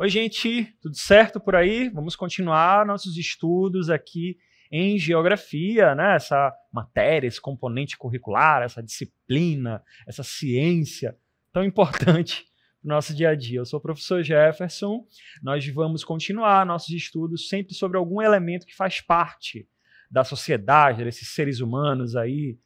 Oi, gente, tudo certo por aí? Vamos continuar nossos estudos aqui em geografia, né? Essa matéria, esse componente curricular, essa disciplina, essa ciência tão importante no nosso dia a dia. Eu sou o professor Jefferson, nós vamos continuar nossos estudos sempre sobre algum elemento que faz parte da sociedade, desses seres humanos aí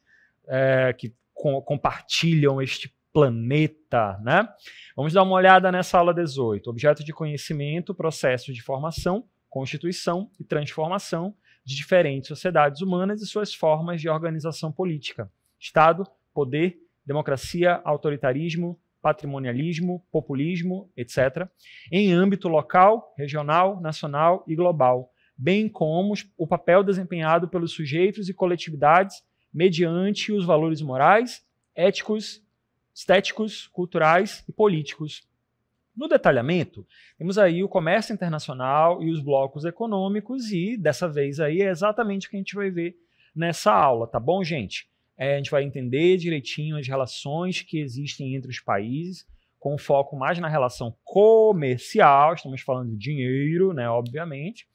que compartilham este planeta, né? Vamos dar uma olhada nessa aula 18. Objeto de conhecimento, processo de formação, constituição e transformação de diferentes sociedades humanas e suas formas de organização política. Estado, poder, democracia, autoritarismo, patrimonialismo, populismo, etc., em âmbito local, regional, nacional e global, bem como o papel desempenhado pelos sujeitos e coletividades mediante os valores morais, éticos, estéticos, culturais e políticos. No detalhamento, temos aí o comércio internacional e os blocos econômicos e, dessa vez, aí é exatamente o que a gente vai ver nessa aula, tá bom, gente? A gente vai entender direitinho as relações que existem entre os países, com foco mais na relação comercial, estamos falando de dinheiro, né, obviamente,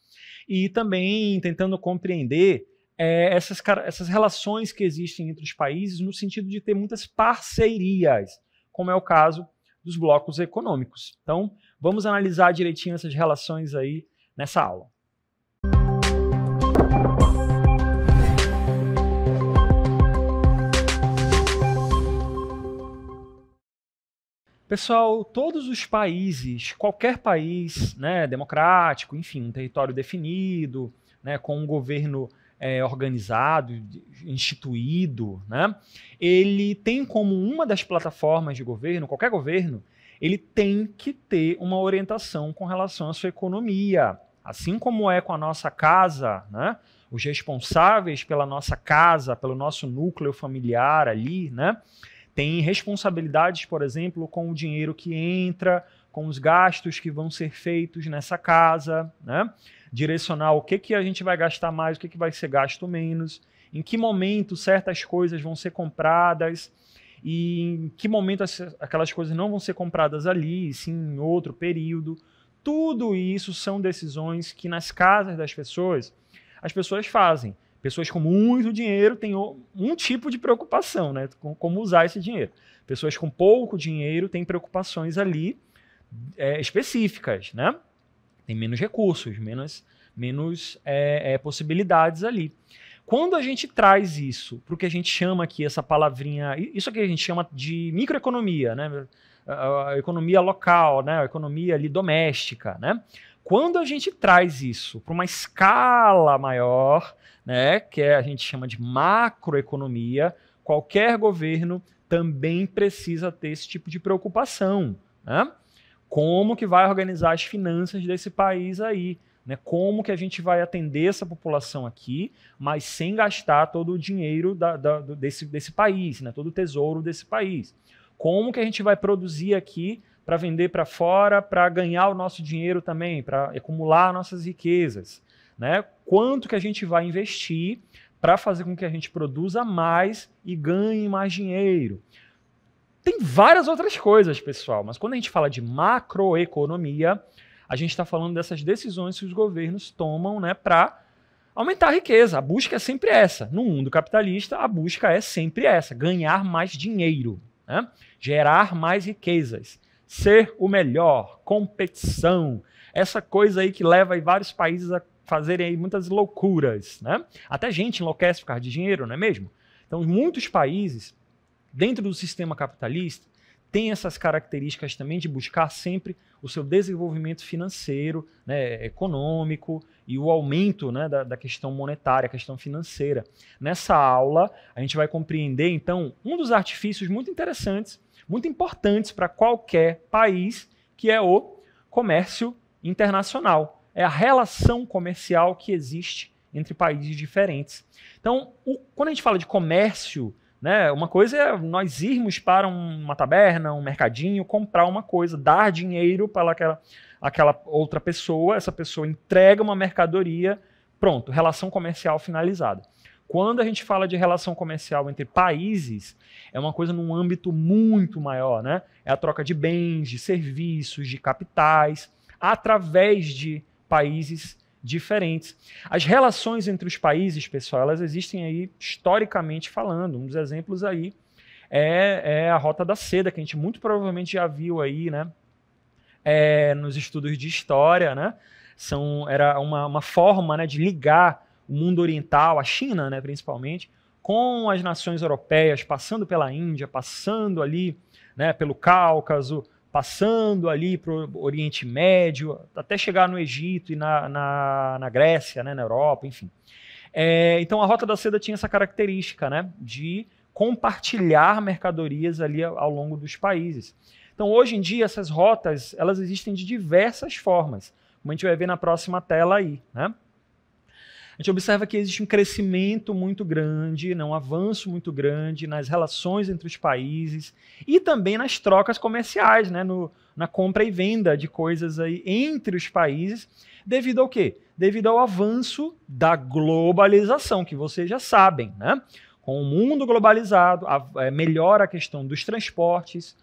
e também tentando compreender essas relações que existem entre os países no sentido de ter muitas parcerias, como é o caso dos blocos econômicos. Então, vamos analisar direitinho essas relações aí nessa aula. Pessoal, todos os países, qualquer país, né, democrático, enfim, um território definido, né, com um governo organizado, instituído, né? Ele tem como uma das plataformas de governo, qualquer governo, ele tem que ter uma orientação com relação à sua economia. Assim como é com a nossa casa, né? Os responsáveis pela nossa casa, pelo nosso núcleo familiar ali, né? Tem responsabilidades, por exemplo, com o dinheiro que entra, com os gastos que vão ser feitos nessa casa, né? Direcionar o que a gente vai gastar mais, o que vai ser gasto menos, em que momento certas coisas vão ser compradas e em que momento aquelas coisas não vão ser compradas ali, sim em outro período. Tudo isso são decisões que nas casas das pessoas, as pessoas fazem. Pessoas com muito dinheiro têm um tipo de preocupação, né, com como usar esse dinheiro. Pessoas com pouco dinheiro têm preocupações ali específicas, né? Tem menos recursos, menos possibilidades ali. Quando a gente traz isso para o que a gente chama aqui, essa palavrinha, isso aqui a gente chama de microeconomia, né? A economia local, né? A economia ali doméstica, né? Quando a gente traz isso para uma escala maior, né? Que a gente chama de macroeconomia, qualquer governo também precisa ter esse tipo de preocupação, né? Como que vai organizar as finanças desse país aí, né? Como que a gente vai atender essa população aqui, mas sem gastar todo o dinheiro desse país, né? Todo o tesouro desse país. Como que a gente vai produzir aqui para vender para fora, para ganhar o nosso dinheiro também, para acumular nossas riquezas, né? Quanto que a gente vai investir para fazer com que a gente produza mais e ganhe mais dinheiro. Tem várias outras coisas, pessoal, mas quando a gente fala de macroeconomia, a gente está falando dessas decisões que os governos tomam, né, para aumentar a riqueza. A busca é sempre essa. No mundo capitalista, a busca é sempre essa, ganhar mais dinheiro, né? Gerar mais riquezas, ser o melhor, competição, essa coisa aí que leva aí vários países a fazerem aí muitas loucuras, né? Até gente enlouquece por causa de dinheiro, não é mesmo? Então, muitos países dentro do sistema capitalista, tem essas características também de buscar sempre o seu desenvolvimento financeiro, né, econômico e o aumento, né, da questão monetária, questão financeira. Nessa aula, a gente vai compreender, então, um dos artifícios muito interessantes, muito importantes para qualquer país, que é o comércio internacional. É a relação comercial que existe entre países diferentes. Então, quando a gente fala de comércio, né, uma coisa é nós irmos para uma taberna, um mercadinho, comprar uma coisa, dar dinheiro para aquela outra pessoa, essa pessoa entrega uma mercadoria, pronto, relação comercial finalizada. Quando a gente fala de relação comercial entre países, é uma coisa num âmbito muito maior, né? É a troca de bens, de serviços, de capitais. através de países diferentes. As relações entre os países, pessoal, elas existem aí historicamente falando. Um dos exemplos aí é a Rota da Seda, que a gente muito provavelmente já viu aí, né, nos estudos de história, né? Era uma forma, né, de ligar o mundo oriental, a China, né, principalmente, com as nações europeias, passando pela Índia, passando ali, né, pelo Cáucaso, passando ali para o Oriente Médio, até chegar no Egito e na Grécia, né, na Europa, enfim. Então a Rota da Seda tinha essa característica, né, de compartilhar mercadorias ali ao longo dos países. Então hoje em dia essas rotas, elas existem de diversas formas, como a gente vai ver na próxima tela aí, né? A gente observa que existe um crescimento muito grande, um avanço muito grande nas relações entre os países e também nas trocas comerciais, né, na compra e venda de coisas aí entre os países, devido ao quê? Devido ao avanço da globalização, que vocês já sabem, né? Com o mundo globalizado, melhora a questão dos transportes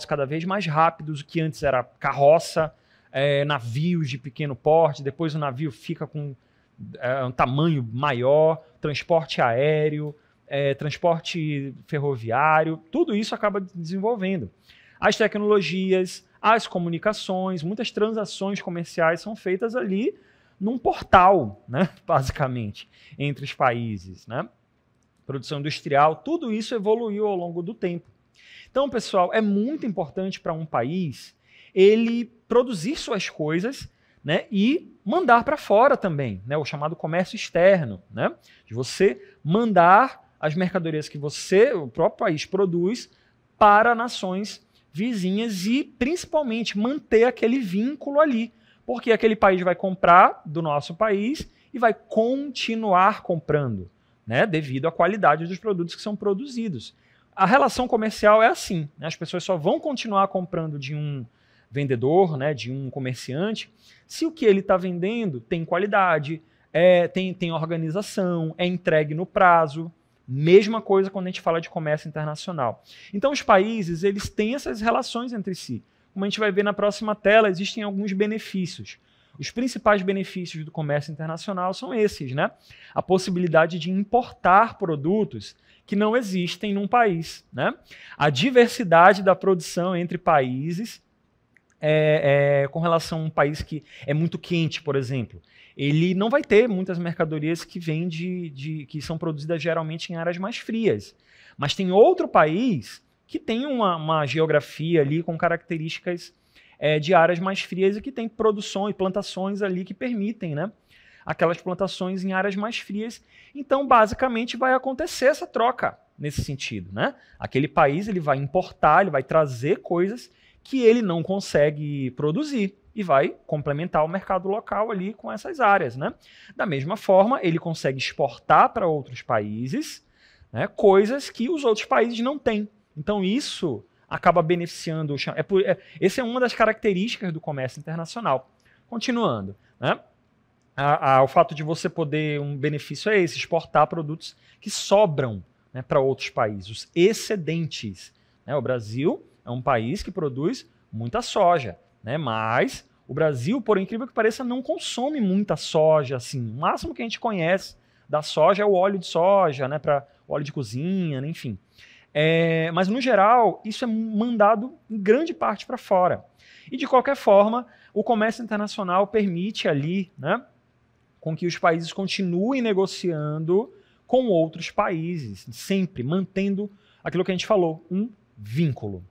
cada vez mais rápidos, o que antes era carroça, navios de pequeno porte, depois o navio fica com um tamanho maior, transporte aéreo, transporte ferroviário, tudo isso acaba desenvolvendo. As tecnologias, as comunicações, muitas transações comerciais são feitas ali num portal, né, basicamente, entre os países, né? Produção industrial, tudo isso evoluiu ao longo do tempo. Então, pessoal, é muito importante para um país ele produzir suas coisas, né, e mandar para fora também, né, o chamado comércio externo, né, de você mandar as mercadorias que o próprio país produz para nações vizinhas e, principalmente, manter aquele vínculo ali, porque aquele país vai comprar do nosso país e vai continuar comprando, né, devido à qualidade dos produtos que são produzidos. A relação comercial é assim, né, as pessoas só vão continuar comprando de um vendedor, né, de um comerciante, se o que ele está vendendo tem qualidade, tem organização, é entregue no prazo. Mesma coisa quando a gente fala de comércio internacional. Então os países eles têm essas relações entre si. Como a gente vai ver na próxima tela, existem alguns benefícios. Os principais benefícios do comércio internacional são esses, né? A possibilidade de importar produtos que não existem num país, né? A diversidade da produção entre países, com relação a um país que é muito quente, por exemplo, ele não vai ter muitas mercadorias que vêm que são produzidas geralmente em áreas mais frias. Mas tem outro país que tem uma geografia ali com características de áreas mais frias e que tem produção e plantações ali que permitem, né, aquelas plantações em áreas mais frias. Então, basicamente, vai acontecer essa troca nesse sentido, né? Aquele país ele vai importar, ele vai trazer coisas que ele não consegue produzir e vai complementar o mercado local ali com essas áreas, né? Da mesma forma, ele consegue exportar para outros países, né, coisas que os outros países não têm. Então isso acaba beneficiando... Essa é uma das características do comércio internacional. Continuando, né? O fato de você poder... Um benefício é esse, exportar produtos que sobram, né, para outros países, os excedentes, né? O Brasil é um país que produz muita soja, né? Mas o Brasil, por incrível que pareça, não consome muita soja assim. O máximo que a gente conhece da soja é o óleo de soja, né, para óleo de cozinha, né, enfim. Mas, no geral, isso é mandado em grande parte para fora. E, de qualquer forma, o comércio internacional permite ali, né, com que os países continuem negociando com outros países, sempre mantendo aquilo que a gente falou, um vínculo.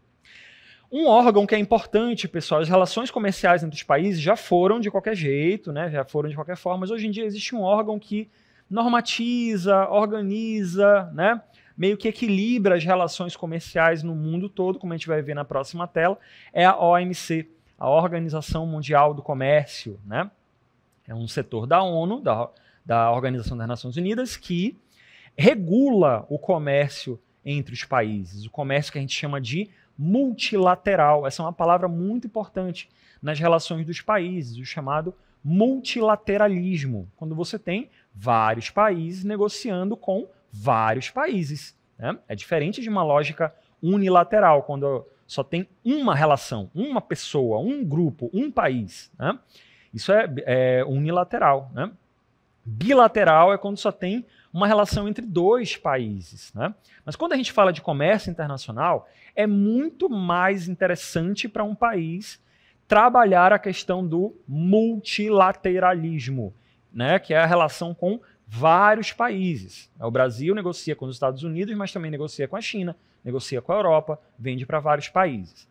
Um órgão que é importante, pessoal, as relações comerciais entre os países já foram de qualquer jeito, né? Já foram de qualquer forma, mas hoje em dia existe um órgão que normatiza, organiza, né? Meio que equilibra as relações comerciais no mundo todo, como a gente vai ver na próxima tela, é a OMC, a Organização Mundial do Comércio, né? É um setor da ONU, da Organização das Nações Unidas, que regula o comércio entre os países, o comércio que a gente chama de multilateral. Essa é uma palavra muito importante nas relações dos países, o chamado multilateralismo, quando você tem vários países negociando com vários países, né? É diferente de uma lógica unilateral, quando só tem uma relação, uma pessoa, um grupo, um país, né? Isso é unilateral, né? Bilateral é quando só tem uma relação entre dois países, né? Mas quando a gente fala de comércio internacional, é muito mais interessante para um país trabalhar a questão do multilateralismo, né? Que é a relação com vários países. O Brasil negocia com os Estados Unidos, mas também negocia com a China, negocia com a Europa, vende para vários países.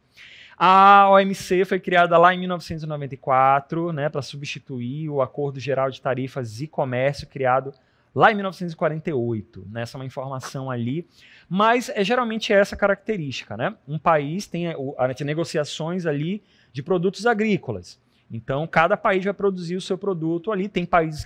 A OMC foi criada lá em 1994, né, para substituir o Acordo Geral de Tarifas e Comércio, criado lá em 1948. Né, essa é uma informação ali. Mas geralmente essa característica, né? Um país tem as negociações ali de produtos agrícolas. Então, cada país vai produzir o seu produto ali. Tem países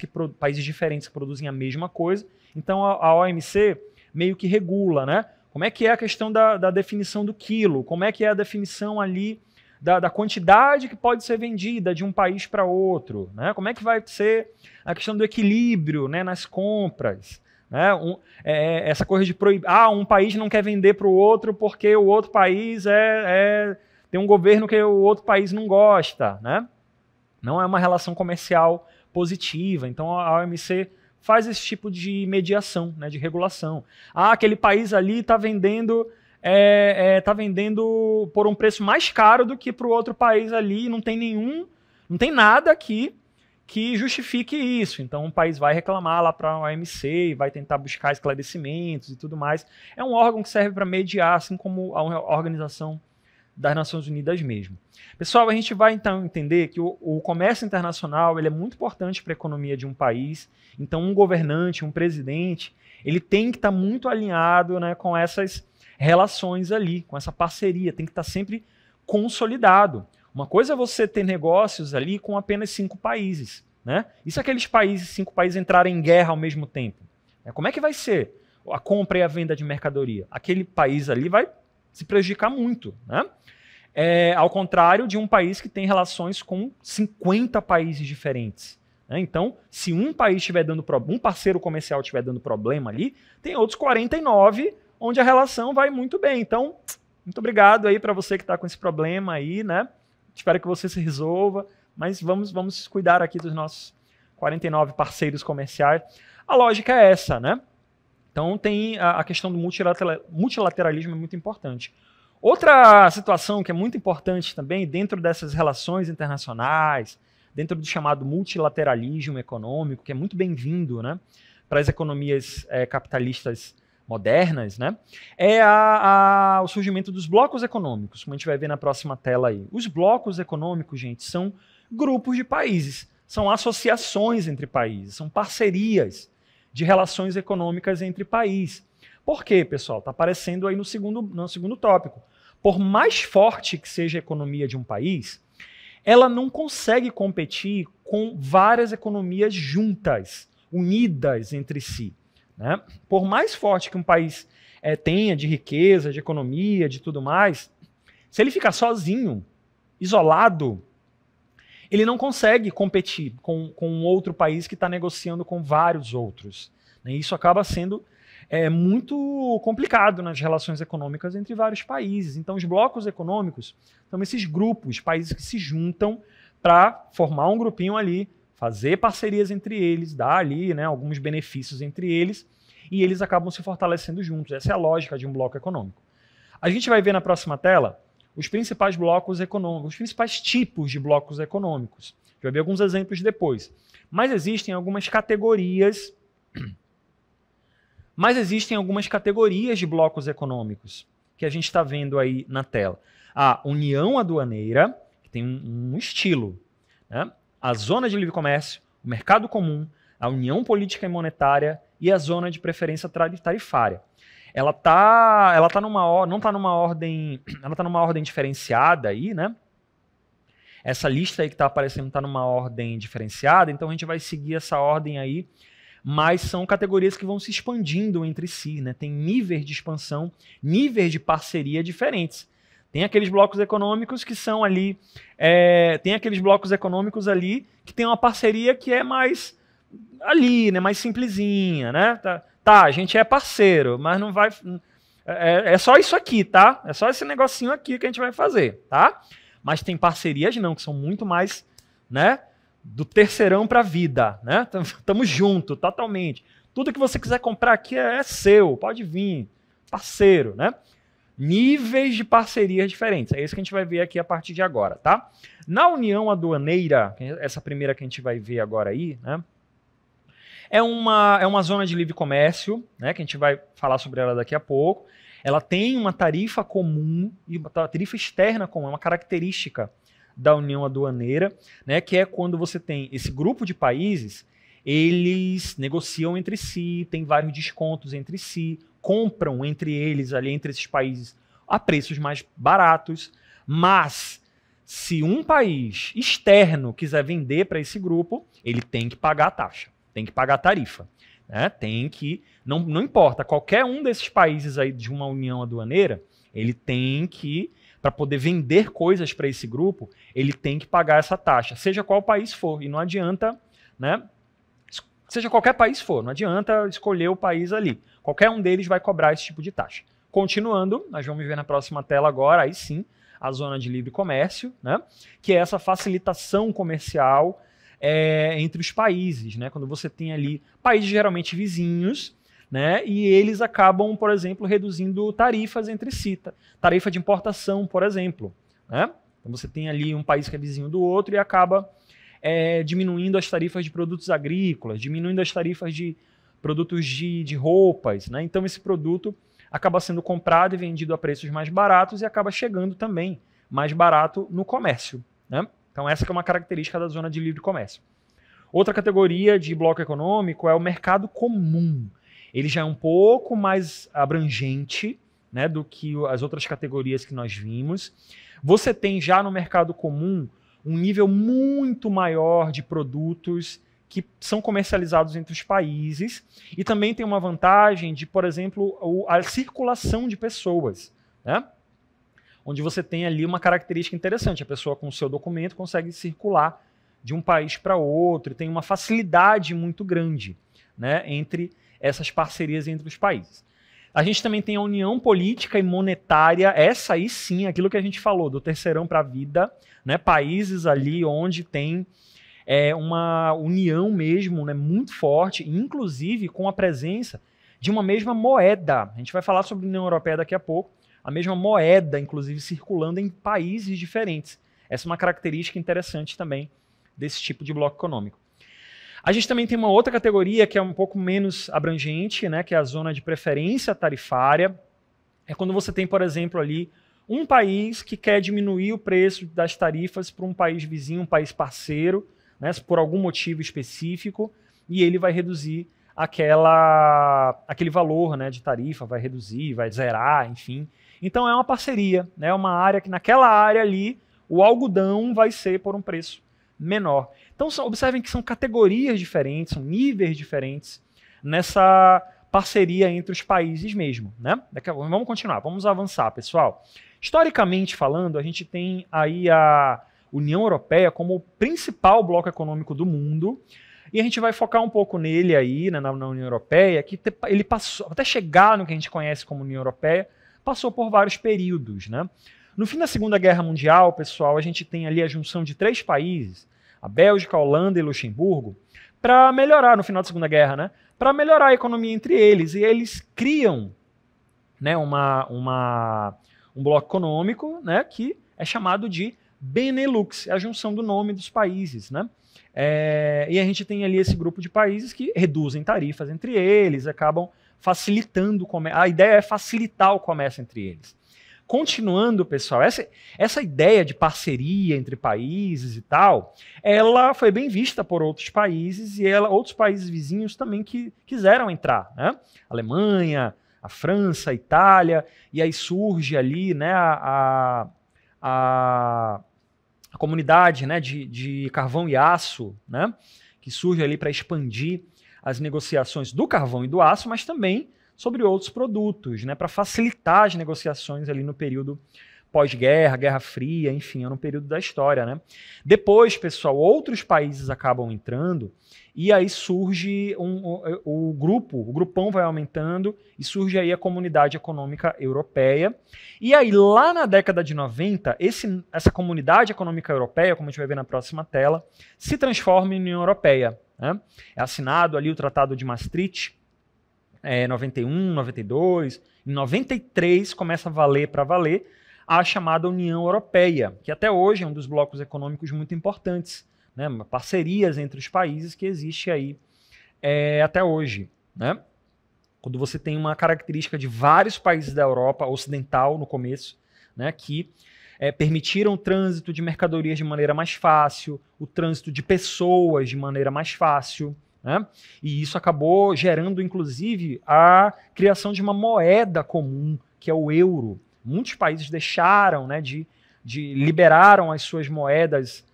diferentes que produzem a mesma coisa. Então, a OMC meio que regula, né? Como é que é a questão da definição do quilo? Como é que é a definição ali da quantidade que pode ser vendida de um país para outro? Né? Como é que vai ser a questão do equilíbrio, né, nas compras? Né? Essa coisa de proibir... um país não quer vender para o outro porque o outro país tem um governo que o outro país não gosta, né? Não é uma relação comercial positiva. Então a OMC faz esse tipo de mediação, né, de regulação. Aquele país ali está vendendo por um preço mais caro do que para o outro país ali, não tem nada aqui que justifique isso. Então o país vai reclamar lá para a OMC e vai tentar buscar esclarecimentos e tudo mais. É um órgão que serve para mediar, assim como a Organização das Nações Unidas mesmo. Pessoal, a gente vai então entender que o comércio internacional ele é muito importante para a economia de um país. Então um governante, um presidente, ele tem que estar muito alinhado, né, com essas relações ali, com essa parceria, tem que estar sempre consolidado. Uma coisa é você ter negócios ali com apenas 5 países, né? E se aqueles 5 países entrarem em guerra ao mesmo tempo? Como é que vai ser a compra e a venda de mercadoria? Aquele país ali vai se prejudicar muito, né? Ao contrário de um país que tem relações com 50 países diferentes. Né? Então, se um país estiver dando problema, um parceiro comercial estiver dando problema ali, tem outros 49 onde a relação vai muito bem. Então, muito obrigado aí para você que está com esse problema aí, né? Espero que você se resolva, mas vamos cuidar aqui dos nossos 49 parceiros comerciais. A lógica é essa, né? Então tem a questão do multilateralismo é muito importante. Outra situação que é muito importante também dentro dessas relações internacionais, dentro do chamado multilateralismo econômico, que é muito bem-vindo, né, para as economias capitalistas modernas, né, é o surgimento dos blocos econômicos, como a gente vai ver na próxima tela aí. Os blocos econômicos, gente, são grupos de países, são associações entre países, são parcerias de relações econômicas entre países. Por quê, pessoal? Está aparecendo aí no segundo tópico. Por mais forte que seja a economia de um país, ela não consegue competir com várias economias juntas, unidas entre si. Né? Por mais forte que um país tenha de riqueza, de economia, de tudo mais, se ele ficar sozinho, isolado, ele não consegue competir com um outro país que está negociando com vários outros. Né? Isso acaba sendo muito complicado nas relações econômicas entre vários países. Então, os blocos econômicos são esses grupos, países que se juntam para formar um grupinho ali, fazer parcerias entre eles, dar ali, né, alguns benefícios entre eles, e eles acabam se fortalecendo juntos. Essa é a lógica de um bloco econômico. A gente vai ver na próxima tela os principais blocos econômicos, os principais tipos de blocos econômicos. A gente vai ver alguns exemplos depois. Mas existem algumas categorias de blocos econômicos que a gente está vendo aí na tela. A União Aduaneira, que tem um estilo, né? A Zona de Livre Comércio, o Mercado Comum, a União Política e Monetária e a Zona de Preferência Tarifária. Ela não está numa ordem diferenciada aí, né? Essa lista aí que está aparecendo está numa ordem diferenciada, então a gente vai seguir essa ordem aí, mas são categorias que vão se expandindo entre si, né? Tem níveis de expansão, níveis de parceria diferentes. Tem aqueles blocos econômicos que são ali, tem aqueles blocos econômicos ali que tem uma parceria que é mais ali, né? Mais simplesinha, né? Tá, a gente é parceiro, mas não vai, É só isso aqui, tá? É só esse negocinho aqui que a gente vai fazer, tá? Mas tem parcerias não, que são muito mais, né, do terceirão para a vida, né? Tamo junto, totalmente. Tudo que você quiser comprar aqui é seu, pode vir, parceiro, né? Níveis de parcerias diferentes. É isso que a gente vai ver aqui a partir de agora, tá? Na União Aduaneira, essa primeira que a gente vai ver agora aí, né? É uma zona de livre comércio, né? Que a gente vai falar sobre ela daqui a pouco. Ela tem uma tarifa comum e uma tarifa externa comum, é uma característica da União Aduaneira, né? Que é quando você tem esse grupo de países, eles negociam entre si, tem vários descontos entre si, compram entre eles, ali entre esses países, a preços mais baratos, mas se um país externo quiser vender para esse grupo, ele tem que pagar a taxa, tem que pagar a tarifa. Né? Tem que, não importa, qualquer um desses países aí de uma união aduaneira, ele tem que, para poder vender coisas para esse grupo, ele tem que pagar essa taxa, seja qual país for, e não adianta, né? Seja qualquer país for, não adianta escolher o país ali. Qualquer um deles vai cobrar esse tipo de taxa. Continuando, nós vamos ver na próxima tela agora, aí sim, a zona de livre comércio, né? Que é essa facilitação comercial entre os países, né? Quando você tem ali países geralmente vizinhos, né? E eles acabam, por exemplo, reduzindo tarifas entre si. Tarifa de importação, por exemplo, né? Então você tem ali um país que é vizinho do outro e acaba diminuindo as tarifas de produtos agrícolas, diminuindo as tarifas de produtos de roupas, né? Então esse produto acaba sendo comprado e vendido a preços mais baratos e acaba chegando também mais barato no comércio, né? Então essa que é uma característica da zona de livre comércio. Outra categoria de bloco econômico é o mercado comum. Ele já é um pouco mais abrangente, né, do que as outras categorias que nós vimos. Você tem já no mercado comum um nível muito maior de produtos que são comercializados entre os países e também tem uma vantagem de, por exemplo, a circulação de pessoas, né? Onde você tem ali uma característica interessante, a pessoa com o seu documento consegue circular de um país para outro, tem uma facilidade muito grande, né, entre essas parcerias entre os países. A gente também tem a união política e monetária, essa aí sim, aquilo que a gente falou, do terceirão para a vida, né, países ali onde tem uma união mesmo, né, muito forte, inclusive com a presença de uma mesma moeda. A gente vai falar sobre a União Europeia daqui a pouco, a mesma moeda, inclusive, circulando em países diferentes. Essa é uma característica interessante também desse tipo de bloco econômico. A gente também tem uma outra categoria que é um pouco menos abrangente, né, que é a zona de preferência tarifária. É quando você tem, por exemplo, ali um país que quer diminuir o preço das tarifas para um país vizinho, um país parceiro, né, por algum motivo específico, e ele vai reduzir aquele valor, né, de tarifa, vai reduzir, vai zerar, enfim. Então é uma parceria, né, é uma área que naquela área ali o algodão vai ser por um preço menor. Então observem que são categorias diferentes, são níveis diferentes nessa parceria entre os países mesmo, né? Vamos continuar, vamos avançar, pessoal. Historicamente falando, a gente tem aí a União Europeia como o principal bloco econômico do mundo, e a gente vai focar um pouco nele aí, né, na União Europeia, que ele passou, até chegar no que a gente conhece como União Europeia, passou por vários períodos, né? No fim da Segunda Guerra Mundial, pessoal, a gente tem ali a junção de 3 países, a Bélgica, a Holanda e Luxemburgo, para melhorar, no final da Segunda Guerra, né? Para melhorar a economia entre eles. E eles criam, né, um bloco econômico, né, que é chamado de Benelux, é a junção do nome dos países, né? E a gente tem ali esse grupo de países que reduzem tarifas entre eles, acabam facilitando o comércio. A ideia é facilitar o comércio entre eles. Continuando, pessoal, essa ideia de parceria entre países e tal, ela foi bem vista por outros países e outros países vizinhos também que quiseram entrar, né? A Alemanha, a França, a Itália, e aí surge ali, né, a comunidade, né, de carvão e aço, né, que surge ali para expandir as negociações do carvão e do aço, mas também sobre outros produtos, né, para facilitar as negociações ali no período pós-guerra, Guerra Fria, enfim, era um período da história, né? Depois, pessoal, outros países acabam entrando e aí surge o grupão vai aumentando e surge aí a Comunidade Econômica Europeia. E aí, lá na década de 90, essa Comunidade Econômica Europeia, como a gente vai ver na próxima tela, se transforma em União Europeia, né? É assinado ali o Tratado de Maastricht, 91, 92, em 93 começa a valer a chamada União Europeia, que até hoje é um dos blocos econômicos muito importantes, né? Parcerias entre os países que existe aí até hoje, né? Quando você tem uma característica de vários países da Europa ocidental no começo, né, que permitiram o trânsito de mercadorias de maneira mais fácil, o trânsito de pessoas de maneira mais fácil, né? E isso acabou gerando, inclusive, a criação de uma moeda comum, que é o euro. Muitos países deixaram, né, liberaram as suas moedas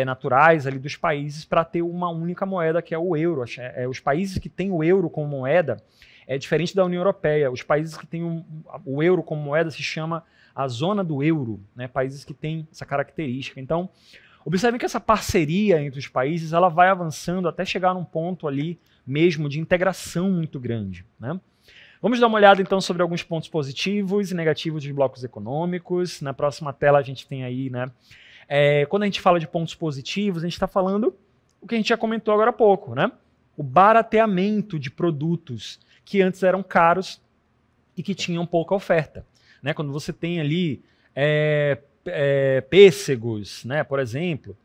naturais ali dos países para ter uma única moeda, que é o euro. Os países que têm o euro como moeda é diferente da União Europeia. Os países que têm o euro como moeda se chama a zona do euro, né? Países que têm essa característica. Então, observem que essa parceria entre os países ela vai avançando até chegar num ponto ali mesmo de integração muito grande, né? Vamos dar uma olhada então sobre alguns pontos positivos e negativos dos blocos econômicos. Na próxima tela a gente tem aí, né? Quando a gente fala de pontos positivos, a gente está falando o que a gente já comentou agora há pouco, né? O barateamento de produtos que antes eram caros e que tinham pouca oferta, né? Quando você tem ali pêssegos, né, por exemplo,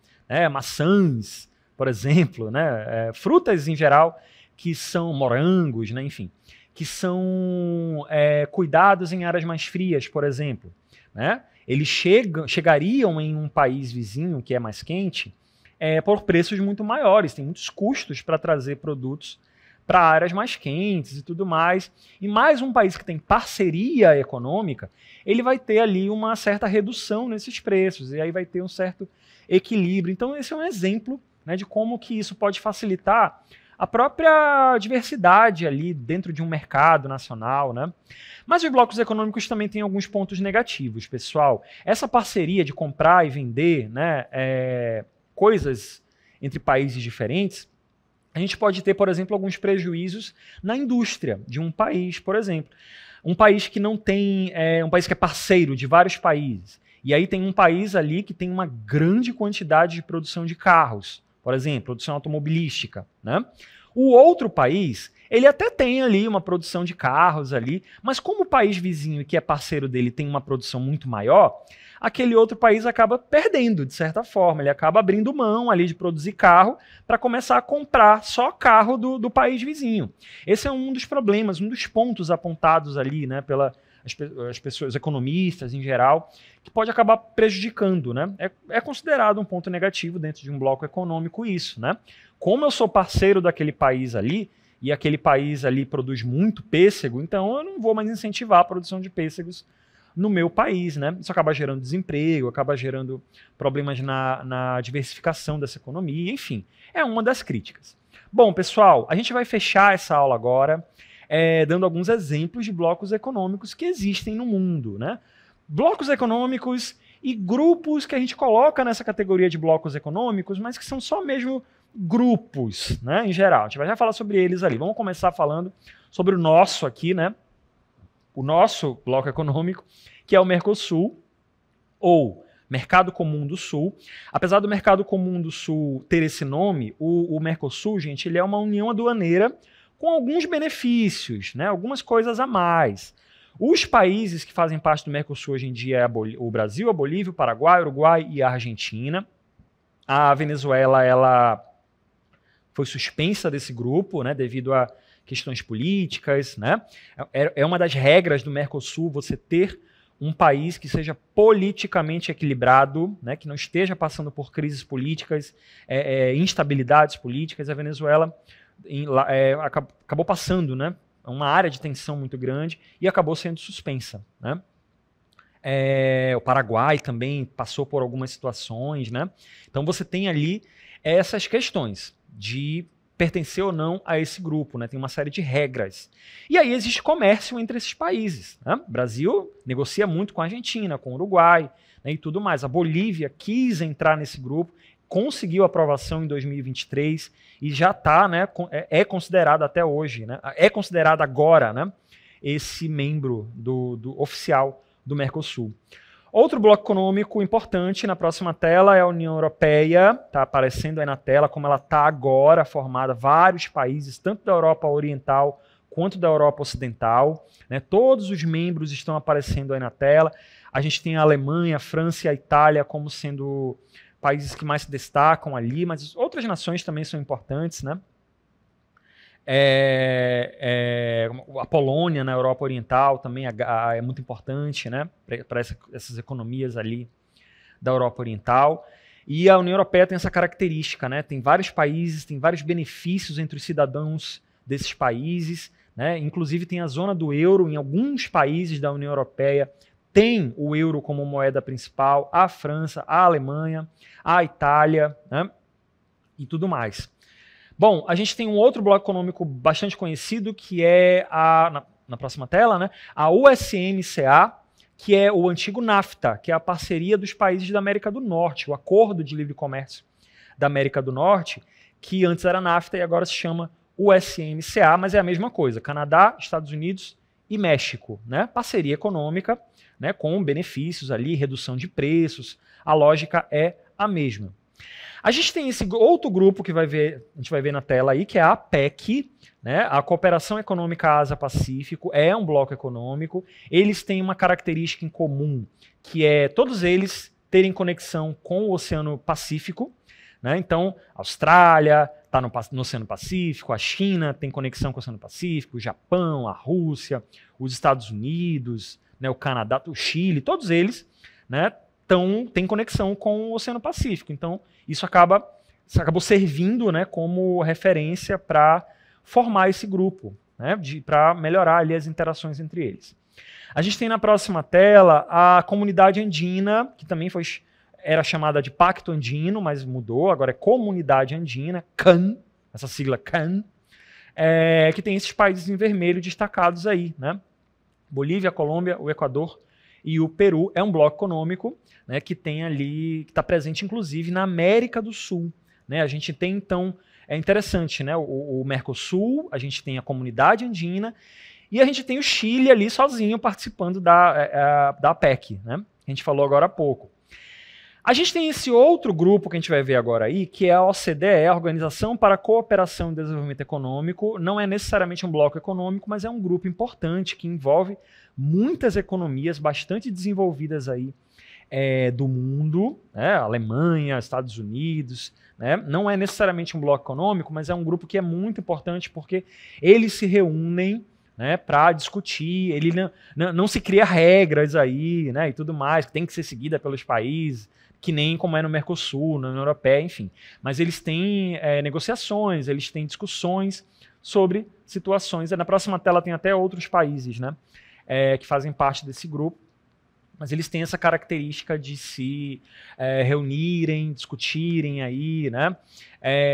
maçãs, por exemplo, né, frutas em geral, que são morangos, né, enfim, que são cuidados em áreas mais frias, por exemplo, né? Eles chegariam em um país vizinho que é mais quente por preços muito maiores, tem muitos custos para trazer produtos para áreas mais quentes e tudo mais. E mais um país que tem parceria econômica, ele vai ter ali uma certa redução nesses preços, e aí vai ter um certo equilíbrio. Então esse é um exemplo, né, de como que isso pode facilitar a própria diversidade ali dentro de um mercado nacional, né? Mas os blocos econômicos também têm alguns pontos negativos, pessoal. Essa parceria de comprar e vender, né, coisas entre países diferentes, a gente pode ter, por exemplo, alguns prejuízos na indústria de um país, por exemplo. Um país que não tem, um país que é parceiro de vários países. E aí tem um país ali que tem uma grande quantidade de produção de carros, por exemplo, produção automobilística, né? O outro país, ele até tem ali uma produção de carros ali, mas como o país vizinho que é parceiro dele tem uma produção muito maior, aquele outro país acaba perdendo, de certa forma. Ele acaba abrindo mão ali de produzir carro para começar a comprar só carro do país vizinho. Esse é um dos problemas, um dos pontos apontados ali, né, as pessoas, economistas em geral, que pode acabar prejudicando, né? É considerado um ponto negativo dentro de um bloco econômico isso, né? Como eu sou parceiro daquele país ali, e aquele país ali produz muito pêssego, então eu não vou mais incentivar a produção de pêssegos no meu país, né? Isso acaba gerando desemprego, acaba gerando problemas na diversificação dessa economia, enfim, é uma das críticas. Bom, pessoal, a gente vai fechar essa aula agora dando alguns exemplos de blocos econômicos que existem no mundo, né? Blocos econômicos e grupos que a gente coloca nessa categoria de blocos econômicos, mas que são só mesmo grupos, né, em geral. A gente vai já falar sobre eles ali. Vamos começar falando sobre o nosso aqui, né? O nosso bloco econômico, que é o Mercosul, ou Mercado Comum do Sul. Apesar do Mercado Comum do Sul ter esse nome, o Mercosul, gente, ele é uma união aduaneira com alguns benefícios, né, algumas coisas a mais. Os países que fazem parte do Mercosul hoje em dia é o Brasil, a Bolívia, o Paraguai, o Uruguai e a Argentina. A Venezuela, ela foi suspensa desse grupo, né, devido a questões políticas, né? É uma das regras do Mercosul você ter um país que seja politicamente equilibrado, né, que não esteja passando por crises políticas, instabilidades políticas. A Venezuela acabou passando, né, uma área de tensão muito grande e acabou sendo suspensa, né? O Paraguai também passou por algumas situações, né? Então você tem ali essas questões de pertencer ou não a esse grupo, né? Tem uma série de regras. E aí existe comércio entre esses países, né? O Brasil negocia muito com a Argentina, com o Uruguai, né, e tudo mais. A Bolívia quis entrar nesse grupo, conseguiu aprovação em 2023 e já está, né, é considerado até hoje, né, é considerado agora, né, esse membro do oficial do Mercosul. Outro bloco econômico importante na próxima tela é a União Europeia, está aparecendo aí na tela como ela está agora formada, vários países, tanto da Europa Oriental quanto da Europa Ocidental, né, todos os membros estão aparecendo aí na tela. A gente tem a Alemanha, a França e a Itália como sendo países que mais se destacam ali, mas outras nações também são importantes, né? A Polônia na Europa Oriental também é muito importante, né? Para essas economias ali da Europa Oriental. E a União Europeia tem essa característica, né? Tem vários países, tem vários benefícios entre os cidadãos desses países, né? Inclusive tem a zona do euro em alguns países da União Europeia. Tem o euro como moeda principal, a França, a Alemanha, a Itália, né, e tudo mais. Bom, a gente tem um outro bloco econômico bastante conhecido, que é, na próxima tela, né, a USMCA, que é o antigo NAFTA, que é a parceria dos países da América do Norte, o Acordo de Livre Comércio da América do Norte, que antes era NAFTA e agora se chama USMCA, mas é a mesma coisa, Canadá, Estados Unidos e México, né, parceria econômica, né, com benefícios ali, redução de preços, a lógica é a mesma. A gente tem esse outro grupo que a gente vai ver na tela aí, que é a APEC, né, a Cooperação Econômica Ásia-Pacífico, é um bloco econômico, eles têm uma característica em comum, que é todos eles terem conexão com o Oceano Pacífico, né, então a Austrália está no Oceano Pacífico, a China tem conexão com o Oceano Pacífico, o Japão, a Rússia, os Estados Unidos, né, o Canadá, o Chile, todos eles, né, têm conexão com o Oceano Pacífico. Então, isso acabou servindo, né, como referência para formar esse grupo, né, para melhorar ali as interações entre eles. A gente tem na próxima tela a Comunidade Andina, que também era chamada de Pacto Andino, mas mudou, agora é Comunidade Andina, CAN, essa sigla CAN, que tem esses países em vermelho destacados aí, né? Bolívia, Colômbia, o Equador e o Peru. É um bloco econômico, né, que tem ali, que está presente inclusive na América do Sul, né? A gente tem então, é interessante, né? O Mercosul, a gente tem a Comunidade Andina e a gente tem o Chile ali sozinho participando da APEC, né? A gente falou agora há pouco. A gente tem esse outro grupo que a gente vai ver agora aí, que é a OCDE, a Organização para a Cooperação e Desenvolvimento Econômico. Não é necessariamente um bloco econômico, mas é um grupo importante que envolve muitas economias bastante desenvolvidas aí do mundo, né? Alemanha, Estados Unidos, né? Não é necessariamente um bloco econômico, mas é um grupo que é muito importante porque eles se reúnem, né, para discutir, ele não se cria regras aí, né, e tudo mais, que tem que ser seguida pelos países, que nem como é no Mercosul, na União Europeia, enfim. Mas eles têm negociações, eles têm discussões sobre situações. Na próxima tela tem até outros países, né, que fazem parte desse grupo, mas eles têm essa característica de se reunirem, discutirem aí, né,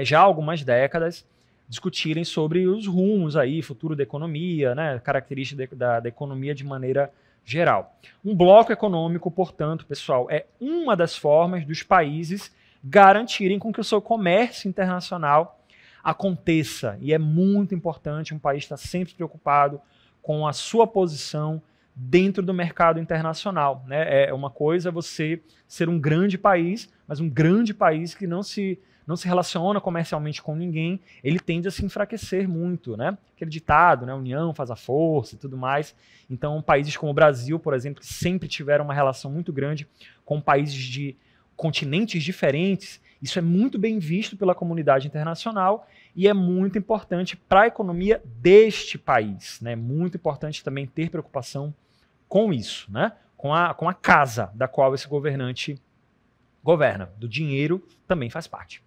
já há algumas décadas, discutirem sobre os rumos aí, futuro da economia, né, características da economia de maneira geral. Um bloco econômico, portanto, pessoal, é uma das formas dos países garantirem com que o seu comércio internacional aconteça. E é muito importante, um país estar sempre preocupado com a sua posição dentro do mercado internacional, né? É uma coisa você ser um grande país, mas um grande país que não se relaciona comercialmente com ninguém, ele tende a se enfraquecer muito, né? Aquele ditado, né? União faz a força e tudo mais. Então, países como o Brasil, por exemplo, que sempre tiveram uma relação muito grande com países de continentes diferentes, isso é muito bem visto pela comunidade internacional e é muito importante para a economia deste país, né? Muito importante também ter preocupação com isso, né? Com a casa da qual esse governante governa. Do dinheiro também faz parte.